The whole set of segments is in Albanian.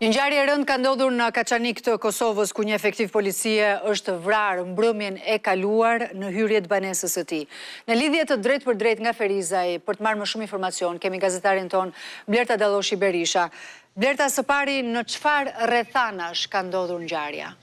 Një ngjarje e rëndë ka ndodhur në Kaçanik të Kosovës, ku një efektiv policie është vrarë mbrëmjen e kaluar në hyrje të banesës së tij. Në lidhje të drejtë për drejtë nga Ferizaj, për të marrë më shumë informacion, kemi gazetarin ton Blerta Dalloshi Berisha. Blerta, së pari, në çfarë rrethanash ka ndodhur ngjarja?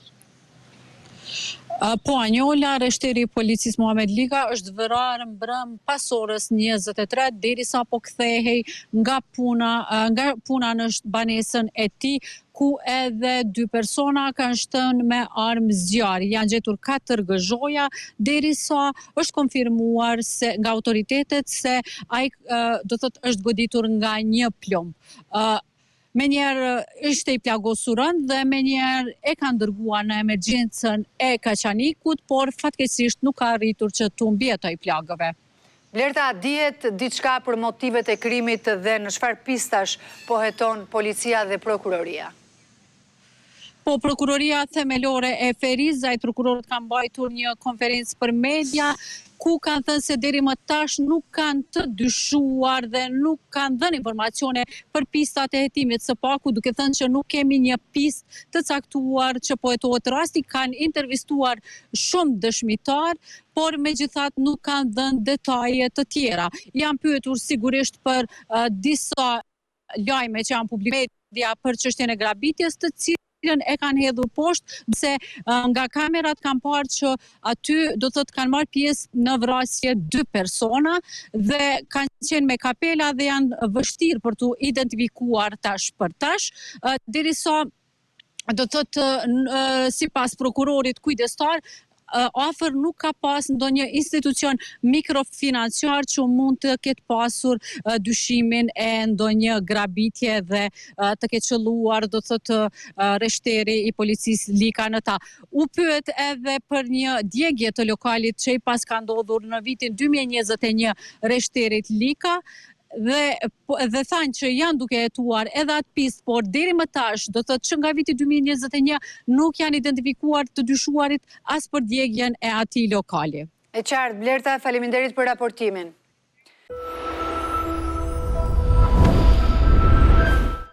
Po, Anjola, rreshteri i policisë Muhamet Lika është vrarë mbrëm pas orës 23 derisa po kthehej nga puna në banesën e tij, ku edhe 2 persona kanë shtënë me armë zjarri. Janë gjetur 4 gëzhoja, derisa është konfirmuar nga autoritetet se ai do thotë është goditur nga një plomb. Menjëherë ishte i plagosur rënd dhe menjëherë e kanë dërguar në emergjencën e Kaçanikut, por fatkeqësisht nuk ka arritur që të mbijetoj plagëve. Blerta, dihet diçka për motivet e krimit dhe në çfarë pistash po heton policia dhe prokuroria? Po, prokuroria themelore e Ferizajt, prokurorët kanë mbajtur një konferencë për media, ku kanë thënë se deri më tash nuk kanë të dyshuar dhe nuk kanë dhënë informacione për pistat e hetimit së paku, duke thënë që nuk kemi një pistë të caktuar që po hetohet rasti. Kanë intervistuar shumë dëshmitar, por megjithatë nuk kanë dhënë detaje të tjera. Janë pyetur sigurisht për disa lajme që janë publikuar në media për çështjen e grabitjes, të cilën e kanë hedhur poshtë, se nga kamerat kanë parë që aty do thotë kanë marrë pjesë në vrasje 2 persona dhe kanë qenë me kapela dhe janë vështirë për të identifikuar tash për tash, derisa do thotë sipas prokurorit kujdestar, afër nuk ka pas ndonjë institucion mikrofinanciar që mund të ketë pasur dyshimin e ndonjë grabitje dhe të ketë qelluar, do thotë, rreshteri i policisë Lika në ta. U pyet edhe për një djegje të lokalit që i pas ka ndodhur në vitin 2021 rreshterit Lika, dhe thanë që janë duke hetuar edhe atë pistë, por deri më tash, do thotë që nga viti 2021 nuk janë identifikuar të dyshuarit as për djegjen e atij lokali. E qartë, Blerta, faleminderit për raportimin.